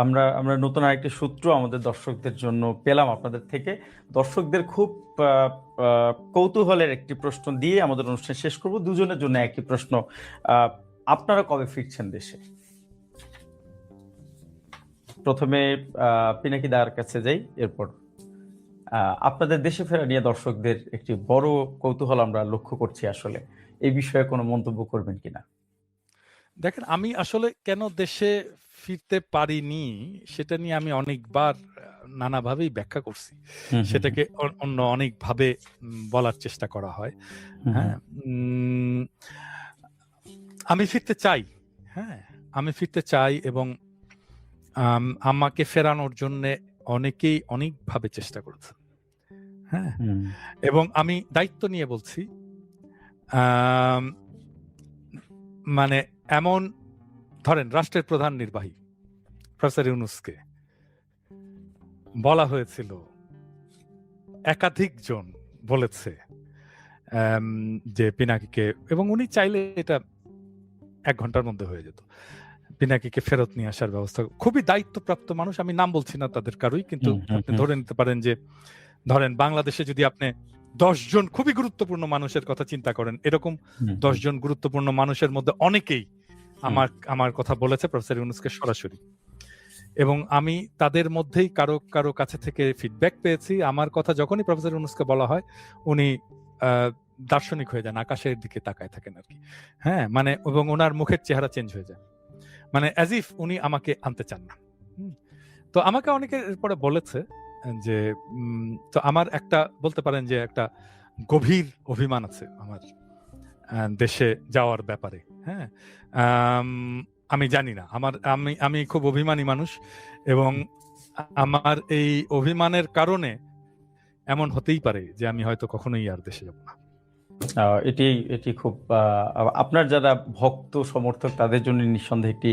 আমরা আমরা নতুন আরেকটি সূত্র আমাদের দর্শকদের জন্য পেলাম আপনাদের থেকে। দর্শকদের খুব আহ, কৌতূহলের একটি প্রশ্ন দিয়ে আমাদের অনুষ্ঠান শেষ করব। দুজনের জন্য একই প্রশ্ন। আহ, আপনারা কবে ফিরছেন দেশে? প্রথমে পিনাকি দার কাছে যাই, এরপর আপনাদের দেশে ফেরা নিয়ে দর্শকদের একটি বড় কৌতূহল আমরা লক্ষ্য করছি। আসলে এই বিষয়ে কোনো মন্তব্য করবেন কিনা? দেখেন, আমি আসলে কেন দেশে ফিরতে পারিনি সেটা নিয়ে আমি অনেকবার নানাভাবেই ব্যাখ্যা করছি। সেটাকে অন্য অনেকভাবে বলার চেষ্টা করা হয়। হ্যাঁ, আমি ফিরতে চাই। হ্যাঁ, আমি ফিরতে চাই এবং আমাকে ফেরানোর জন্য অনেকেই অনেকভাবে চেষ্টা করেছে। হ্যাঁ, এবং আমি দায়িত্ব নিয়ে বলছি, মানে এমন ধরেন রাষ্ট্রের প্রধান নির্বাহী প্রফেসর ইউনূসকে বলা হয়েছিল, একাধিক জন বলেছে যে পিনাকিকে, এবং উনি চাইলে এটা 1 ঘন্টার মধ্যে হয়ে যেত, পিনাকিকে ফেরত নিয়ে আসার ব্যবস্থা। খুবই দায়িত্বপ্রাপ্ত মানুষ, আমি নাম বলছি না তাদের কারোই, কিন্তু আপনি ধরে নিতে পারেন যে ধরেন বাংলাদেশে যদি আপনি 10 জন খুবই গুরুত্বপূর্ণ মানুষের কথা চিন্তা করেন, এরকম 10 জন গুরুত্বপূর্ণ মানুষের মধ্যে অনেকেই আমার কথা বলেছে প্রফেসর ইউনূসকে সরাসরি, এবং আমি তাদের মধ্যেই কারো কারো কাছে থেকে ফিডব্যাক পেয়েছি। আমার কথা যখনই প্রফেসর ইউনূসকে বলা হয় উনি দার্শনিক হয়ে যান, আকাশের দিকে তাকায় থাকেন আর কি। হ্যাঁ, মানে এবং ওনার মুখের চেহারা চেঞ্জ হয়ে যায়, মানে অ্যাজ ইফ উনি আমাকে আনতে চান না। তো আমাকে অনেকে এরপরে বলেছে যে তো আমার একটা বলতে পারেন যে একটা গভীর অভিমান আছে আমার দেশে যাওয়ার ব্যাপারে। হ্যাঁ, আমি জানি না, আমি খুব অভিমানী মানুষ, এবং আমার এই অভিমানের কারণে এমন হতেই পারে যে আমি হয়তো কখনোই আর দেশে যাব না। এটি খুব আপনার যারা ভক্ত সমর্থক তাদের জন্য নিঃসন্দেহে একটি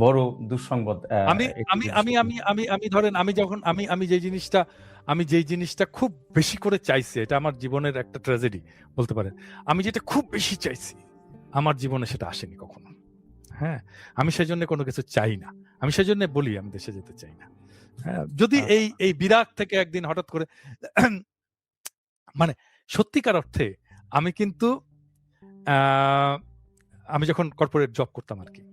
বড় দুঃসংবাদ। আমি ধরেন আমি যেই জিনিসটা খুব বেশি করে চাইছি, এটা আমার জীবনের একটা ট্র্যাজেডি বলতে পারেন, আমি যেটা খুব বেশি চাইছি আমার জীবনে সেটা আসেনি কখনো। হ্যাঁ, আমি সেজন্য কোনো কিছু চাই না, আমি সেজন্য বলি আমি দেশে যেতে চাই না। হ্যাঁ, যদি এই বিরাট থেকে একদিন হঠাৎ করে মানে সত্যিকার অর্থে আমি কিন্তু আমি যখন কর্পোরেট জব করতাম আর কি,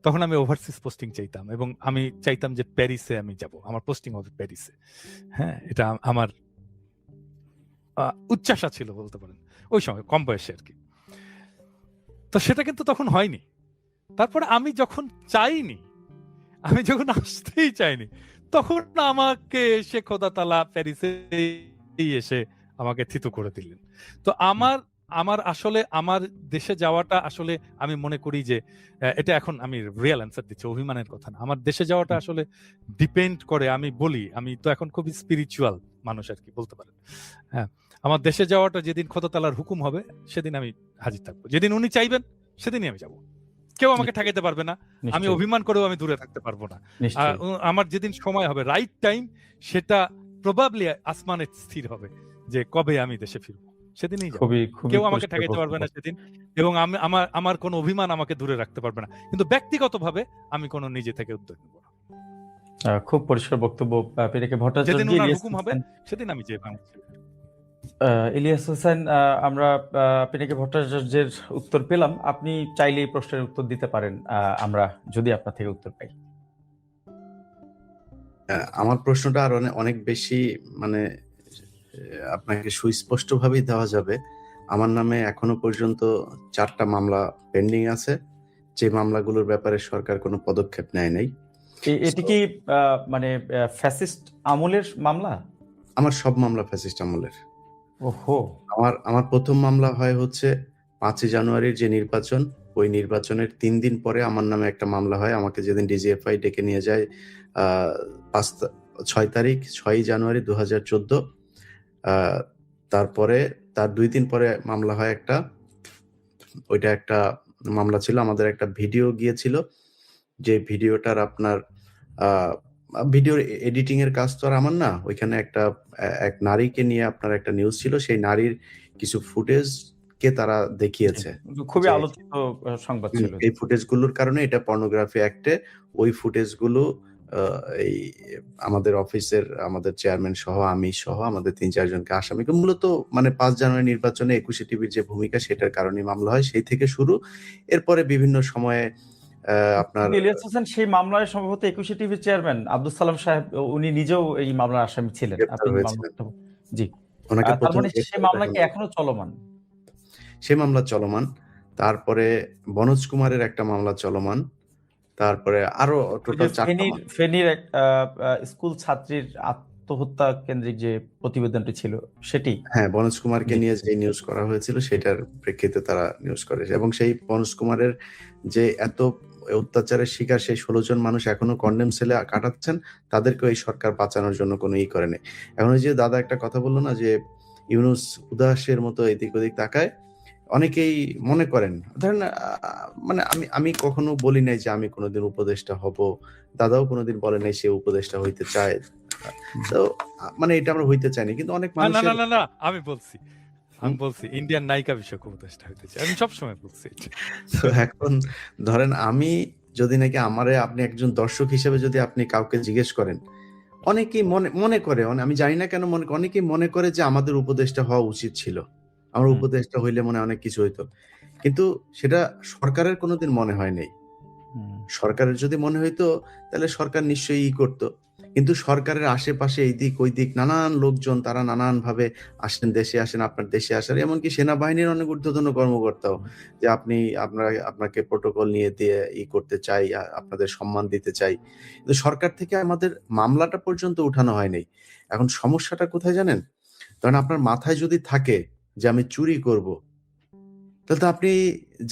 তখন আমি ওভারসিজ পোস্টিং চাইতাম, এবং আমি চাইতাম যে প্যারিসে আমি যাব, আমার পোস্টিং হবে প্যারিসে। হ্যাঁ, এটা আমার উচ্চাশা ছিল বলতে পারেন ওই সময়, কম বয়সে আর কি। তো সেটা কিন্তু তখন হয়নি। তারপরে আমি যখন চাইনি, আমি যখন আসতেই চাইনি, তখন আমাকে এসে খোদা তাআলা প্যারিসে এসে আমাকে থিতু করে দিলেন। তো আমার আসলে আমার দেশে যাওয়াটা আসলে আমি মনে করি যে এটা এখন আমি রিয়েল অ্যান্সার দিচ্ছি, অভিমানের কথা না। আমার দেশে যাওয়াটা আসলে ডিপেন্ড করে, আমি বলি আমি তো এখন খুবই স্পিরিচুয়াল মানুষ আর কি বলতে পারেন। হ্যাঁ, আমার দেশে যাওয়াটা যেদিন খোদা তাআলার হুকুম হবে সেদিন আমি হাজির থাকবো, যেদিন উনি চাইবেন সেদিনই আমি যাব। কেউ আমাকে ঠেকাইতে পারবে না, আমি অভিমান করেও আমি দূরে থাকতে পারবো না। আমার যেদিন সময় হবে, রাইট টাইম, সেটা প্রবাবলি আসমানে স্থির হবে যে কবে আমি দেশে ফিরবো, সেদিনই যাব। কেউ আমাকে ঠেকাইতে পারবে না সেদিন, এবং আমার কোনো অভিমান আমাকে দূরে রাখতে পারবে না। কিন্তু ব্যক্তিগতভাবে আমি কোনো নিজে থেকে উদ্যোগ নেব না। খুব পরিষ্কার বক্তব্য। পিনাকি ভট্টাচার্য, যেদিন ওনার হুকুম হবে সেদিন আমি যে ইলিয়াস হোসেন, আমরা পিনাকি ভট্টাচার্যের উত্তর পেলাম। আপনি চাইলে এই প্রশ্নের উত্তর দিতে পারেন, আমরা যদি আপনার থেকে উত্তর পাই। আমার প্রশ্নটা আর অনেক বেশি মানে আপনাকে সুস্পষ্ট ভাবেই দেওয়া যাবে। আমার নামে এখনো পর্যন্ত 4টা মামলা পেন্ডিং আছে, যে মামলাগুলোর ব্যাপারে সরকার কোনো পদক্ষেপ নেয় নাই। এটি কি মানে ফ্যাসিস্ট আমলের মামলা? আমার সব মামলা ফ্যাসিস্ট আমলের। ওহো। আমার প্রথম মামলা হয় হচ্ছে 5ই জানুয়ারির যে নির্বাচন, ওই নির্বাচনের 3 দিন পরে আমার নামে একটা মামলা হয়। আমাকে যেদিন ডিজিএফআই ডেকে নিয়ে যায় 6 জানুয়ারি 2014, তারপরে তার 2 দিন পরে মামলা হয় একটা, ওইটা একটা মামলা ছিল, আমাদের একটা ভিডিও গিয়েছিল, যে ভিডিওটার আপনার ভিডিওর এডিটিং এর কাজ তো আর আমার না, ওইখানে এক নারীকে নিয়ে আপনার একটা নিউজ ছিল, সেই নারীর কিছু ফুটেজ কে তারা দেখিয়েছে, খুবই আলোচিত সংবাদ ছিল। এই ফুটেজগুলোর কারণে এটা পর্নোগ্রাফি অ্যাক্টে ওই ফুটেজগুলো এই আমাদের অফিসের আমাদের চেয়ারম্যান সহ আমি সহ আমাদের ৩-৪ জনকে আসামিকে মূলত মানে ৫ জানুয়ারি নির্বাচনে ২১শে টিভির যে ভূমিকা সেটার কারণেই মামলা হয়। সেই থেকে শুরু। এরপরে বিভিন্ন সময়ে আপনার ইলিয়াস হোসেন সেই মামলায় সম্ভবত ২১শে টিভির চেয়ারম্যান আব্দুল সালাম সাহেব উনি নিজেও এই মামলার আসামি ছিলেন। গ্রেপ্তার আপনি মামলা হয়েছিলেন। জি। ওনাকে তার ১ম মানে সেই গ্রেপ্তার মামলা দেখানো কি এখনো চলমান? সে মামলা চলমান। তারপরে বনোজ কুমারের একটা মামলা চলমান। তারপরে আরো ওই যে টোটাল ৪ টা ফেনীর এক স্কুল ছাত্রীর আত্মহত্যা কেন্দ্রিক যে প্রতিবেদনটি ছিল সেটি? হ্যাঁ, বনোজ কুমারকে জি। নিয়ে যে নিউজ করা হয়েছিল সেটার প্রেক্ষিতে তারা নিউজ করে এবং সেই বনোজ কুমারের যে এত অত্যাচারের শিকার সেই ১৬ জন মানুষ এখনো কন্ডেম সেলে কাটাচ্ছেন, তাদেরকেও এই সরকার বাঁচানোর জন্য কোনো করে নাই। এখন ওই যে দাদা একটা কথা বলল না যে ইউনূস উদাসের মতো এদিক ওদিক তাকায়। অনেকেই মনে করেন ধরেন মানে আমি কখনো বলি নাই যে আমি কোনোদিন উপদেষ্টা হব। দাদাও কোনোদিন বলে নাই সে উপদেষ্টা হইতে চায়। তো মানে এটা আমরা হইতে চাইনি। কিন্তু অনেক না, না, মানুষের না, না, না, আমি বলছি। হুম, ইন্ডিয়ান নায়িকা বিষয়ক উপদেষ্টা হইতে চাই। আমি সবসময় বলছি এটা। তো এখন ধরেন আমি যদি নাকি আমারে আপনি একজন দর্শক হিসেবে যদি আপনি কাউকে জিজ্ঞেস করেন, অনেকেই মনে করে আমি জানি না কেন অনেকেই মনে করে যে আমাদের উপদেষ্টা হওয়া উচিত ছিল। আমার হুম, উপদেষ্টা হইলে মনে হয় অনেক কিছু হইতো। কিন্তু সেটা সরকারের কোনোদিন মনে হয় নাই। হুম। সরকারের যদি মনে হইতো তাহলে সরকার নিশ্চয়ই করত। কিন্তু সরকারের আশেপাশে এইদিক ওইদিক নানান লোকজন তারা নানানভাবে আসেন, দেশে আসেন, আপনার দেশে আসেন। এমনকি সেনাবাহিনীর অনেক ঊর্ধ্বতন কর্মকর্তাও যে আপনাকে প্রোটোকল নিয়ে দিয়ে করতে চাই, আপনাদের সম্মান দিতে চাই। কিন্তু সরকার থেকে আমাদের মামলাটা পর্যন্ত উঠানো হয় নাই। এখন সমস্যাটা কোথায় জানেন? ধরেন আপনার মাথায় যদি থাকে যে আমি চুরি করব তাহলে তো আপনি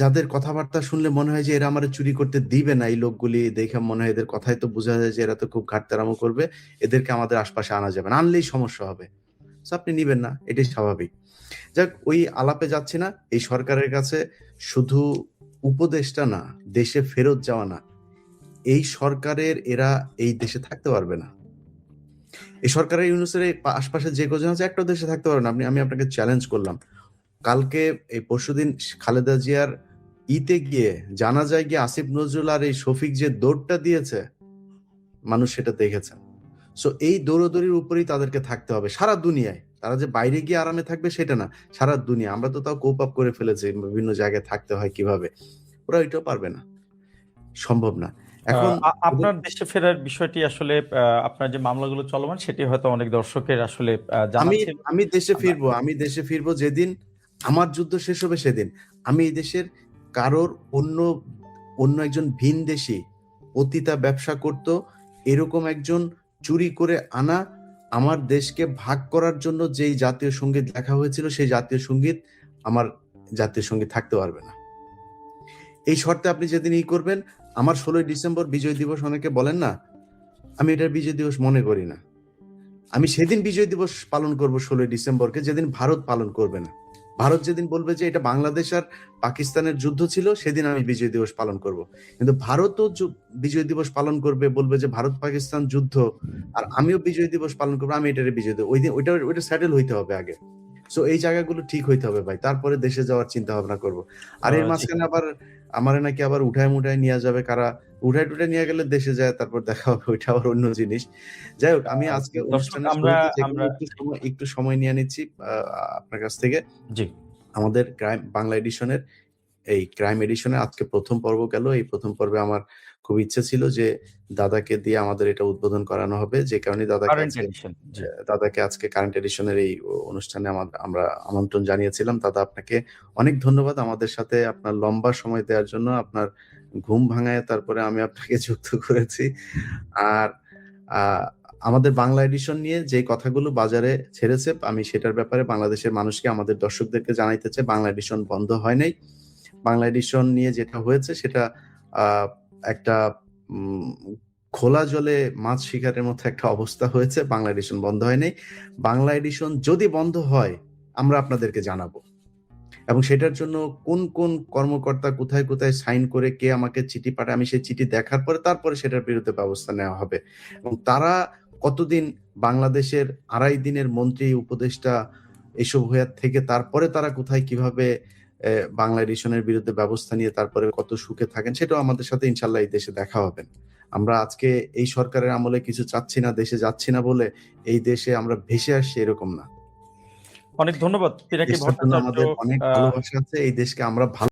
যাদের কথাবার্তা শুনলে মনে হয় যে এরা আমারে চুরি করতে দিবে না, এই লোকগুলি দেখে মনে হয় এদের কথায় তো বোঝা যায় যে এরা তো খুব ঘাটতারামো করবে। এদেরকে আমাদের আশপাশে আনা যাবে না। আনলেই সমস্যা হবে। সো আপনি নিবেন না। এটাই স্বাভাবিক। যাক ওই আলাপে যাচ্ছি না। এই সরকারের কাছে শুধু উপদেষ্টা না, দেশে ফেরত যাওয়া না। এই সরকারের এরা এই দেশে থাকতে পারবে না। এই সরকারের ইউনূসের এই আশপাশে যে কজন আছে একটাও দেশে থাকতে পারবে না। আমি আপনাকে চ্যালেঞ্জ করলাম। কালকে এই পরশুদিন খালেদা জিয়ার গিয়ে জানাজায় গিয়ে আসিফ নজরুল আর এই শফিক যে দৌড়টা দিয়েছে, মানুষ সেটা দেখেছেন। সো এই দৌড়াদৌড়ির উপরেই তাদেরকে থাকতে হবে সারা দুনিয়ায়। তারা যে বাইরে গিয়ে আরামে থাকবে সেটা না। সারা দুনিয়া। আমরা তো তাও কোপ আপ করে ফেলেছি বিভিন্ন জায়গায় থাকতে হয় কিভাবে। ওরা এটাও পারবে না। সম্ভব না। এখন আপনার দেশে ফেরার বিষয়টি আসলে আপনার যে মামলাগুলো চলমান সেটি হয়তো অনেক দর্শকের আসলে জানা আমি ছিল। আমি দেশে আমরা ফিরবো। আমি দেশে ফিরবো যেদিন আমার যুদ্ধ শেষ হবে সেদিন। আমি এই দেশের কারোর অন্য একজন ভিনদেশী পতিতা ব্যবসা করত এরকম একজন চুরি করে আনা আমার দেশকে ভাগ করার জন্য যেই জাতীয় সঙ্গীত লেখা হয়েছিল সেই জাতীয় সঙ্গীত আমার জাতীয় সঙ্গীত থাকতে পারবে না। এই শর্তে আপনি যেদিন করবেন আমার ১৬ই ডিসেম্বর বিজয় দিবস অনেকে বলেন না, আমি এটার বিজয় দিবস মনে করি না। আমি সেদিন বিজয় দিবস পালন করব ১৬ই ডিসেম্বরকে যেদিন ভারত পালন করবে না। ভারত যেদিন বলবে যে এটা বাংলাদেশ আর পাকিস্তানের যুদ্ধ ছিল সেদিন আমি বিজয় দিবস পালন করব। কিন্তু ভারতও বিজয় দিবস পালন করবে বলবে যে ভারত পাকিস্তান যুদ্ধ আর আমিও বিজয় দিবস পালন করব আমি এটারে বিজয় দিবস ওই দিন ওইটা সেটেল হইতে হবে আগে। সো এই জায়গাগুলো ঠিক হইতে হবে ভাই। তারপরে দেশে যাওয়ার চিন্তা ভাবনা করব। আর এর জি। মাঝখানে আবার আমারে নাকি আবার উঠায় নিয়ে যাবে কারা। উঠায় নিয়ে গেলে দেশে যায় তারপর দেখা হবে ওইটা আবার অন্য জিনিস। যাই হোক আমি আজকে দর্শক অনুষ্ঠানের আমরা শুরুতে যেকোনো আমরা একটু সময় নিয়ে নিচ্ছি আপনার কাছ থেকে। জি। আমাদের বাংলা এডিশনের এই ক্রাইম এডিশনে আজকে ১ম পর্ব গেল। এই ১ম পর্বে আমার খুব ইচ্ছে ছিল যে দাদাকে দিয়ে আমাদের এটা উদ্বোধন করানো হবে। যে কারণে কারেন্ট এডিশন। জি। দাদাকে আজকে কারেন্ট এডিশনের এই অনুষ্ঠানে আমরা আমন্ত্রণ জানিয়েছিলাম। দাদা আপনাকে অনেক ধন্যবাদ আমাদের সাথে আপনার লম্বা সময় দেওয়ার জন্য। আপনার ঘুম ভাঙায় তারপরে আমি আপনাকে যুক্ত করেছি। আর আ আমাদের বাংলা এডিশন নিয়ে যে কথাগুলো বাজারে ছেড়েছে আমি সেটার ব্যাপারে বাংলাদেশের মানুষকে আমাদের দর্শকদেরকে জানাইতে চাই। বাংলা এডিশন বন্ধ হয় নাই। বাংলা এডিশন নিয়ে যেটা হয়েছে সেটা আ একটা উম খোলা জলে মাছ শিকারের মতো একটা অবস্থা হয়েছে। বাংলা এডিশন বন্ধ হয় নাই। বাংলা এডিশন যদি বন্ধ হয় আমরা আপনাদেরকে জানাবো। এবং সেটার জন্য কোন কর্মকর্তা কোথায় সাইন করে কে আমাকে চিঠি পাঠায় আমি সেই চিঠি দেখার পরে তারপরে সেটার বিরুদ্ধে ব্যবস্থা নেওয়া হবে। এবং তারা কতদিন বাংলাদেশের ২.৫ দিনের মন্ত্রী, উপদেষ্টা এসব হয়ে থেকে তারপরে তারা কোথায় কিভাবে বাংলা এডিশনের বিরুদ্ধে ব্যবস্থা নিয়ে তারপরে কত সুখে থাকেন সেটাও আমাদের সাথে ইনশাআল্লাহ এই দেশে দেখা হবে। আমরা আজকে এই সরকারের আমলে কিছু চাচ্ছি না, দেশে যাচ্ছি না বলে এই দেশে আমরা ভেসে আসছি এরকম না। অনেক ধন্যবাদ পিনাকি দেশটার জন্য ভট্টাচার্য। আমাদের অনেক ভালোবাসা আছে, এই দেশকে আমরা ভালো